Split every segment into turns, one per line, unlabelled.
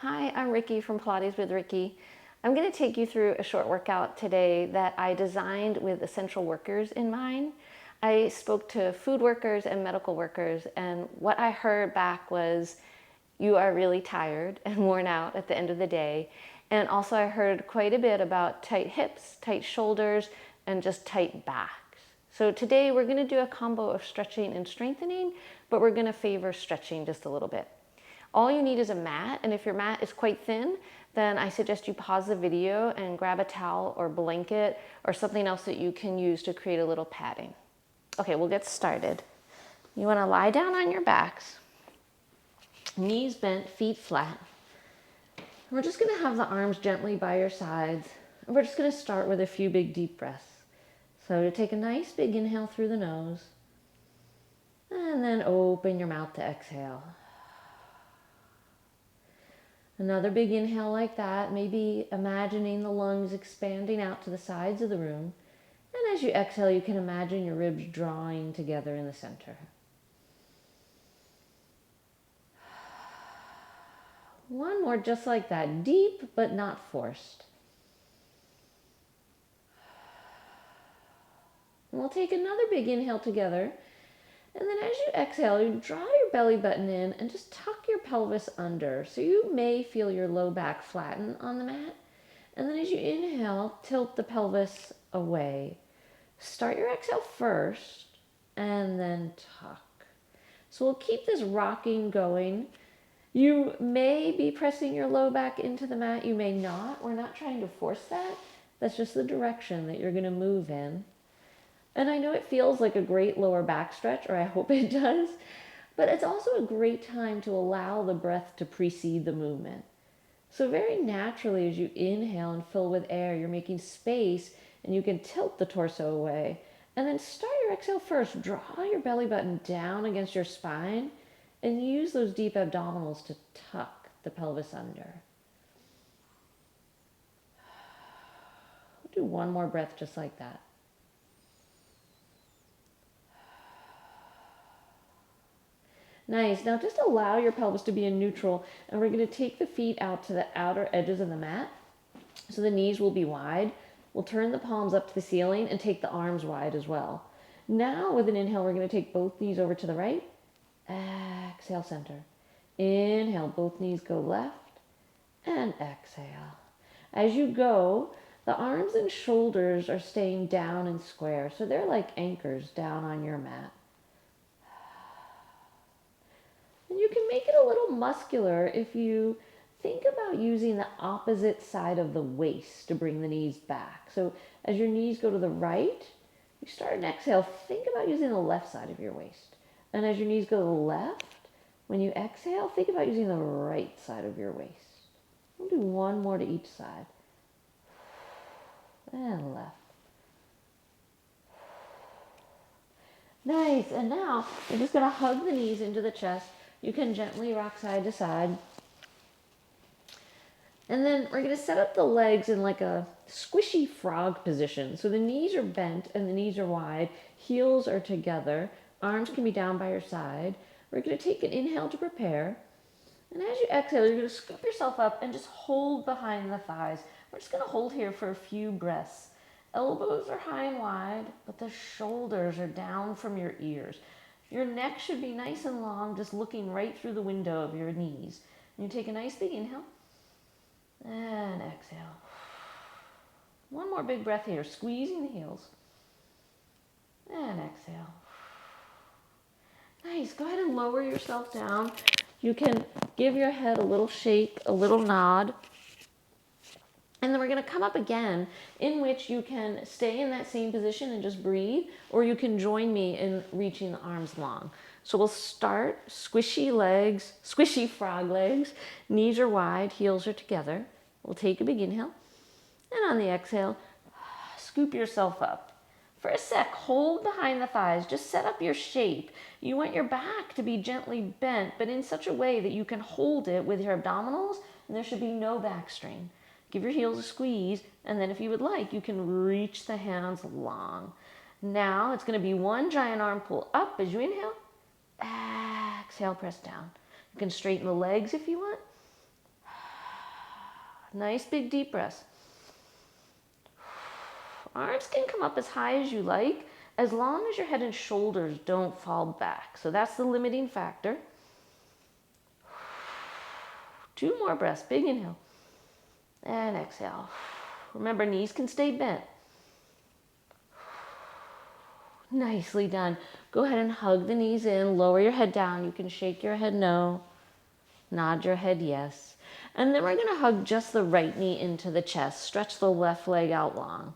Hi, I'm Riki from Pilates with Riki. I'm going to take you through a short workout today that I designed with essential workers in mind. I spoke to food workers and medical workers, and what I heard back was you are really tired and worn out at the end of the day. And also I heard quite a bit about tight hips, tight shoulders, and just tight backs. So today we're going to do a combo of stretching and strengthening, but we're going to favor stretching just a little bit. All you need is a mat, and if your mat is quite thin, then I suggest you pause the video and grab a towel or blanket or something else that you can use to create a little padding. Okay, we'll get started. You want to lie down on your backs, knees bent, feet flat. We're just going to have the arms gently by your sides, and we're just going to start with a few big deep breaths. So to take a nice big inhale through the nose, and then open your mouth to exhale. Another big inhale like that, maybe imagining the lungs expanding out to the sides of the room. And as you exhale, you can imagine your ribs drawing together in the center. One more just like that, deep but not forced. And we'll take another big inhale together. And then as you exhale, you draw your belly button in and just tuck your pelvis under. So you may feel your low back flatten on the mat. And then as you inhale, tilt the pelvis away. Start your exhale first and then tuck. So we'll keep this rocking going. You may be pressing your low back into the mat. You may not. We're not trying to force that. That's just the direction that you're going to move in. And I know it feels like a great lower back stretch, or I hope it does, but it's also a great time to allow the breath to precede the movement. So very naturally, as you inhale and fill with air, you're making space and you can tilt the torso away. And then start your exhale first. Draw your belly button down against your spine and use those deep abdominals to tuck the pelvis under. We'll do one more breath just like that. Nice. Now just allow your pelvis to be in neutral, and we're going to take the feet out to the outer edges of the mat. So the knees will be wide. We'll turn the palms up to the ceiling and take the arms wide as well. Now with an inhale, we're going to take both knees over to the right. Exhale, center. Inhale, both knees go left, and exhale. As you go, the arms and shoulders are staying down and square, so they're like anchors down on your mat. And you can make it a little muscular if you think about using the opposite side of the waist to bring the knees back. So as your knees go to the right, you start an exhale, think about using the left side of your waist. And as your knees go to the left, when you exhale, think about using the right side of your waist. We'll do one more to each side. And left. Nice. And now you're just going to hug the knees into the chest. You can gently rock side to side. And then we're going to set up the legs in like a squishy frog position. So the knees are bent and the knees are wide. Heels are together. Arms can be down by your side. We're going to take an inhale to prepare. And as you exhale, you're going to scoop yourself up and just hold behind the thighs. We're just going to hold here for a few breaths. Elbows are high and wide, but the shoulders are down from your ears. Your neck should be nice and long, just looking right through the window of your knees. And you take a nice big inhale and exhale. One more big breath here, squeezing the heels. And exhale. Nice. Go ahead and lower yourself down. You can give your head a little shake, a little nod. And then we're going to come up again, in which you can stay in that same position and just breathe, or you can join me in reaching the arms long. So we'll start squishy legs, squishy frog legs. Knees are wide, heels are together. We'll take a big inhale. And on the exhale, scoop yourself up. For a sec, hold behind the thighs. Just set up your shape. You want your back to be gently bent, but in such a way that you can hold it with your abdominals, and there should be no back strain. Give your heels a squeeze, and then if you would like, you can reach the hands long. Now it's going to be one giant arm pull up as you inhale. Exhale, press down. You can straighten the legs if you want. Nice big deep breaths. Arms can come up as high as you like, as long as your head and shoulders don't fall back. So that's the limiting factor. 2 more breaths. Big inhale. And exhale. Remember, knees can stay bent. Nicely done. Go ahead and hug the knees in. Lower your head down. You can shake your head no. Nod your head yes. And then we're going to hug just the right knee into the chest. Stretch the left leg out long.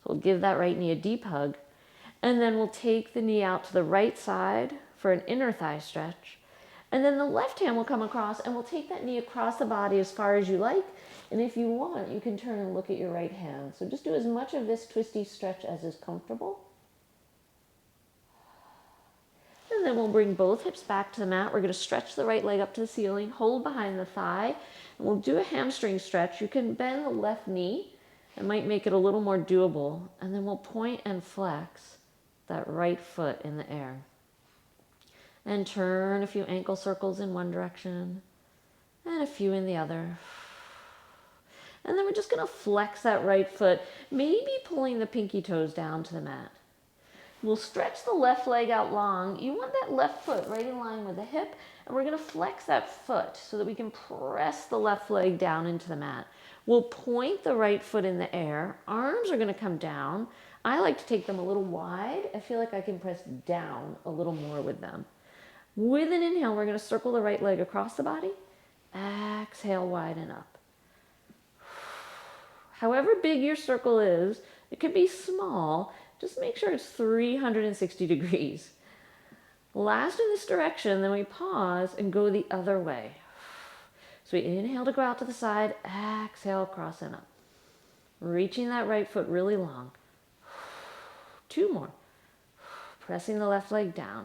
So we'll give that right knee a deep hug. And then we'll take the knee out to the right side for an inner thigh stretch. And then the left hand will come across and we'll take that knee across the body as far as you like. And if you want, you can turn and look at your right hand. So just do as much of this twisty stretch as is comfortable. And then we'll bring both hips back to the mat. We're going to stretch the right leg up to the ceiling, hold behind the thigh, and we'll do a hamstring stretch. You can bend the left knee. It might make it a little more doable. And then we'll point and flex that right foot in the air. And turn a few ankle circles in one direction and a few in the other. And then we're just going to flex that right foot, maybe pulling the pinky toes down to the mat. We'll stretch the left leg out long. You want that left foot right in line with the hip, and we're going to flex that foot so that we can press the left leg down into the mat. We'll point the right foot in the air. Arms are going to come down. I like to take them a little wide. I feel like I can press down a little more with them. With an inhale, we're going to circle the right leg across the body. Exhale, widen up. However big your circle is, it could be small. Just make sure it's 360 degrees. Last in this direction, then we pause and go the other way. So we inhale to go out to the side, exhale, cross and up. Reaching that right foot really long. 2 more. Pressing the left leg down.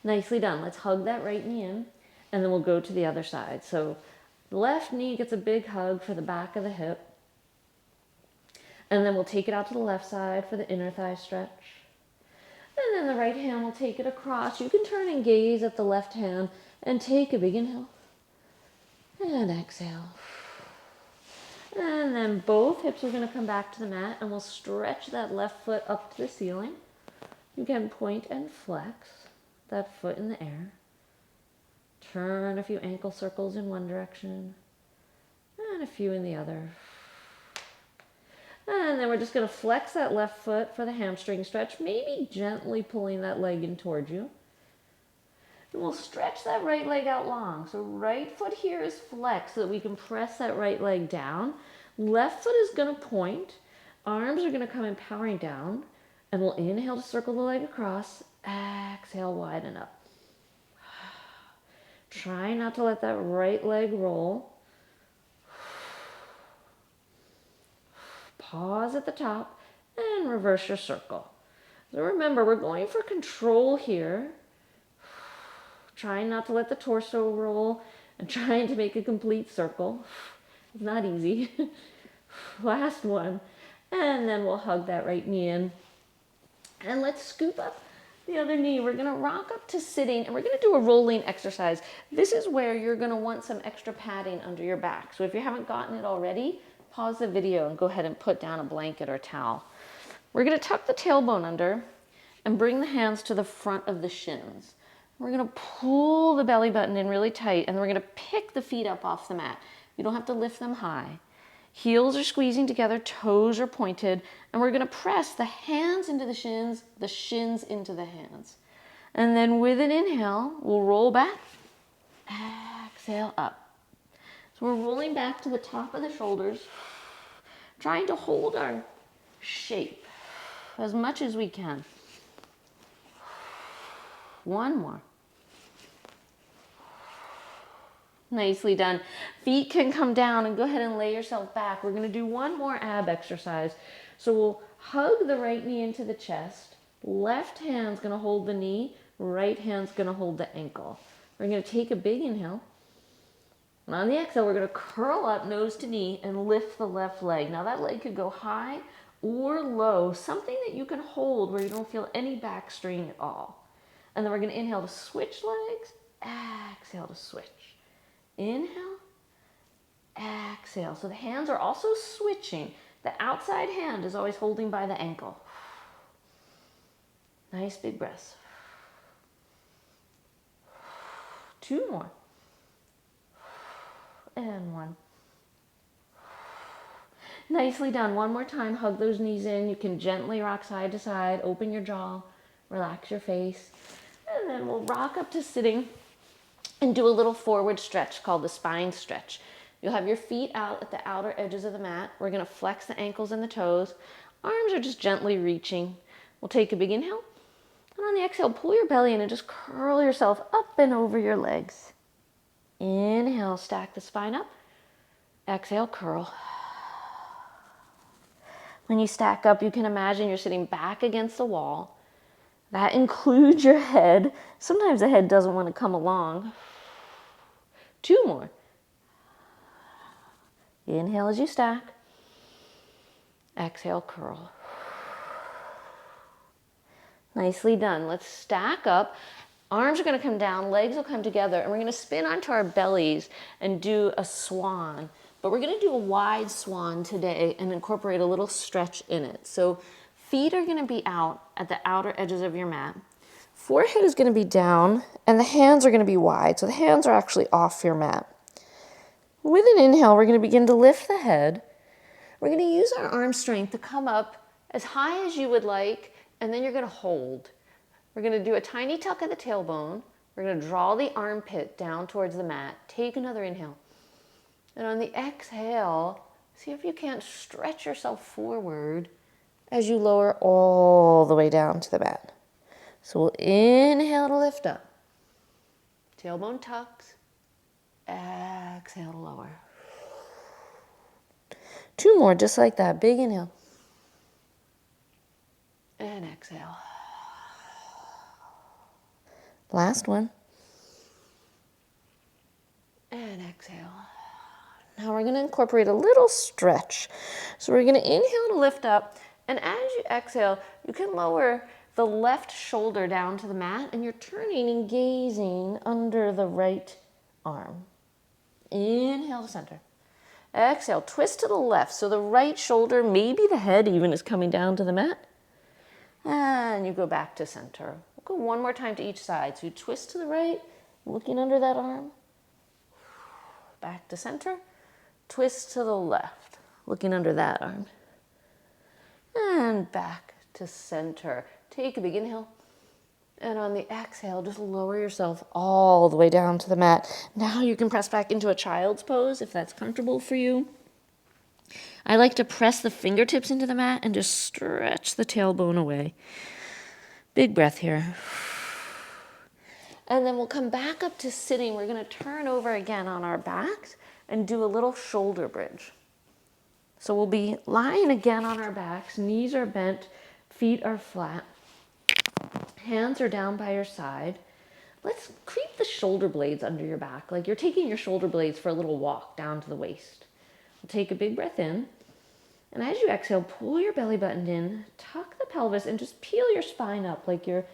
Nicely done. Let's hug that right knee in, and then we'll go to the other side. So the left knee gets a big hug for the back of the hip. And then we'll take it out to the left side for the inner thigh stretch. And then the right hand will take it across. You can turn and gaze at the left hand and take a big inhale. And exhale. And then both hips are going to come back to the mat, and we'll stretch that left foot up to the ceiling. You can point and flex that foot in the air. Turn a few ankle circles in one direction and a few in the other. And then we're just going to flex that left foot for the hamstring stretch, maybe gently pulling that leg in towards you. And we'll stretch that right leg out long. So right foot here is flexed so that we can press that right leg down. Left foot is going to point. Arms are going to come empowering down. And we'll inhale to circle the leg across. Exhale, widen up. Try not to let that right leg roll. Pause at the top and reverse your circle. So remember, we're going for control here. Trying not to let the torso roll and trying to make a complete circle. It's not easy. Last one. And then we'll hug that right knee in. And let's scoop up the other knee. We're going to rock up to sitting, and we're going to do a rolling exercise. This is where you're going to want some extra padding under your back. So if you haven't gotten it already, pause the video and go ahead and put down a blanket or towel. We're going to tuck the tailbone under and bring the hands to the front of the shins. We're going to pull the belly button in really tight, and we're going to pick the feet up off the mat. You don't have to lift them high. Heels are squeezing together, toes are pointed, and we're going to press the hands into the shins into the hands. And then with an inhale, we'll roll back, exhale up. So we're rolling back to the top of the shoulders, trying to hold our shape as much as we can. One more. Nicely done. Feet can come down, and go ahead and lay yourself back. We're going to do one more ab exercise. So we'll hug the right knee into the chest. Left hand's going to hold the knee. Right hand's going to hold the ankle. We're going to take a big inhale. And on the exhale, we're going to curl up nose to knee and lift the left leg. Now that leg could go high or low, something that you can hold where you don't feel any back strain at all. And then we're going to inhale to switch legs. Exhale to switch. Inhale, exhale. So the hands are also switching. The outside hand is always holding by the ankle. Nice big breaths. 2 more. And 1. Nicely done. 1 more time. Hug those knees in. You can gently rock side to side. Open your jaw. Relax your face. And then we'll rock up to sitting and do a little forward stretch called the spine stretch. You'll have your feet out at the outer edges of the mat. We're going to flex the ankles and the toes. Arms are just gently reaching. We'll take a big inhale. And on the exhale, pull your belly in and just curl yourself up and over your legs. Inhale, stack the spine up. Exhale, curl. When you stack up, you can imagine you're sitting back against the wall. That includes your head. Sometimes the head doesn't want to come along. 2 more. Inhale as you stack. Exhale, curl. Nicely done. Let's stack up. Arms are going to come down, legs will come together, and we're going to spin onto our bellies and do a swan. But we're going to do a wide swan today and incorporate a little stretch in it. So feet are going to be out at the outer edges of your mat. Forehead is going to be down, and the hands are going to be wide. So the hands are actually off your mat. With an inhale, we're going to begin to lift the head. We're going to use our arm strength to come up as high as you would like, and then you're going to hold. We're going to do a tiny tuck of the tailbone. We're going to draw the armpit down towards the mat. Take another inhale. And on the exhale, see if you can't stretch yourself forward as you lower all the way down to the mat. So we'll inhale to lift up. Tailbone tucks. Exhale to lower. 2 more, just like that. Big inhale. And exhale. Last one. And exhale. Now we're going to incorporate a little stretch. So we're going to inhale to lift up, and as you exhale, you can lower the left shoulder down to the mat, and you're turning and gazing under the right arm. Inhale to center. Exhale, twist to the left. So the right shoulder, maybe the head even, is coming down to the mat. And you go back to center. We'll go 1 more time to each side. So you twist to the right, looking under that arm. Back to center. Twist to the left, looking under that arm. And back to center. Take a big inhale. And on the exhale, just lower yourself all the way down to the mat. Now you can press back into a child's pose if that's comfortable for you. I like to press the fingertips into the mat and just stretch the tailbone away. Big breath here. And then we'll come back up to sitting. We're going to turn over again on our backs and do a little shoulder bridge. So we'll be lying again on our backs. Knees are bent, feet are flat. Hands are down by your side. Let's creep the shoulder blades under your back, like you're taking your shoulder blades for a little walk down to the waist. We'll take a big breath in. And as you exhale, pull your belly button in, tuck the pelvis, and just peel your spine up like you're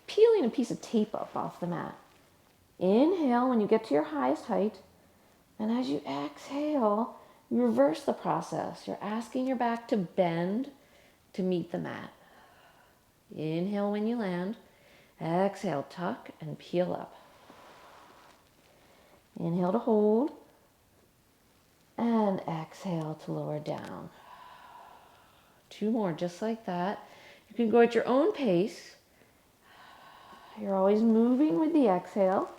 peeling a piece of tape up off the mat. Inhale when you get to your highest height. And as you exhale, you reverse the process. You're asking your back to bend to meet the mat. Inhale when you land. Exhale, tuck and peel up. Inhale to hold. And exhale to lower down. 2 more, just like that. You can go at your own pace. You're always moving with the exhale.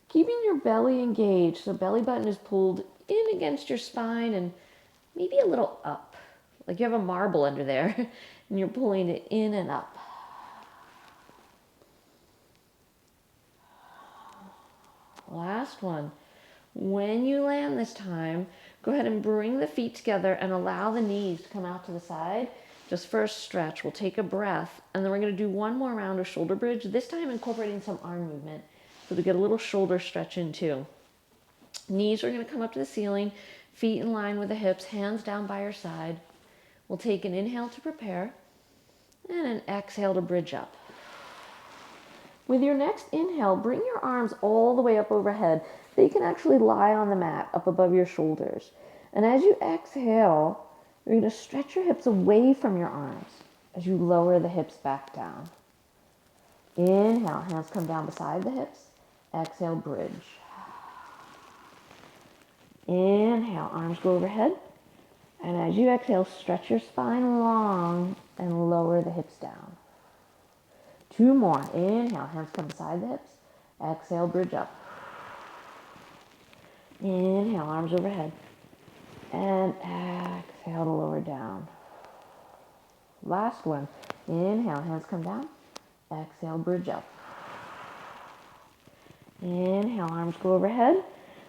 Keeping your belly engaged, so belly button is pulled in against your spine and maybe a little up. Like you have a marble under there and you're pulling it in and up. Last one. When you land this time, go ahead and bring the feet together and allow the knees to come out to the side. Just for a stretch, we'll take a breath, and then we're going to do 1 more round of shoulder bridge, this time incorporating some arm movement. So to get a little shoulder stretch in too. Knees are going to come up to the ceiling, feet in line with the hips, hands down by your side. We'll take an inhale to prepare, and an exhale to bridge up. With your next inhale, bring your arms all the way up overhead.
that you can actually lie on the mat up above your shoulders. And as you exhale, you're going to stretch your hips away from your arms as you lower the hips back down. Inhale, hands come down beside the hips. Exhale, bridge. Inhale, arms go overhead. And as you exhale, stretch your spine long and lower the hips down. 2 more. Inhale, hands come beside the hips. Exhale, bridge up. Inhale, arms overhead. And exhale to lower down. Last one. Inhale, hands come down. Exhale, bridge up. Inhale, arms go overhead.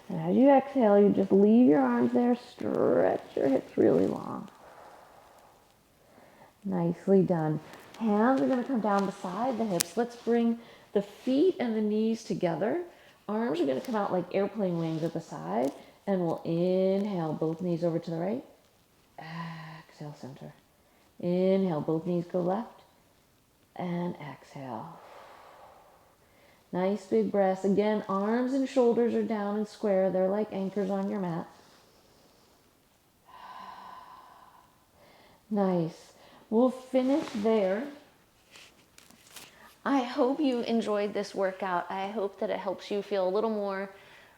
And as you exhale, you just leave your arms there. Stretch your hips really long. Nicely done. Hands are going to come down beside the hips. Let's bring the feet and the knees together. Arms are going to come out like airplane wings at the side. And we'll inhale, both knees over to the right. Exhale, center. Inhale, both knees go left. And exhale. Nice big breaths. Again, arms and shoulders are down and square. They're like anchors on your mat. Nice. We'll finish there.
I hope you enjoyed this workout. I hope that it helps you feel a little more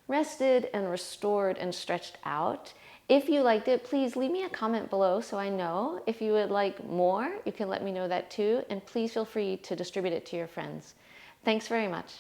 rested and restored and stretched out. If you liked it, please leave me a comment below so I know. If you would like more, you can let me know that too. And please feel free to distribute it to your friends. Thanks very much.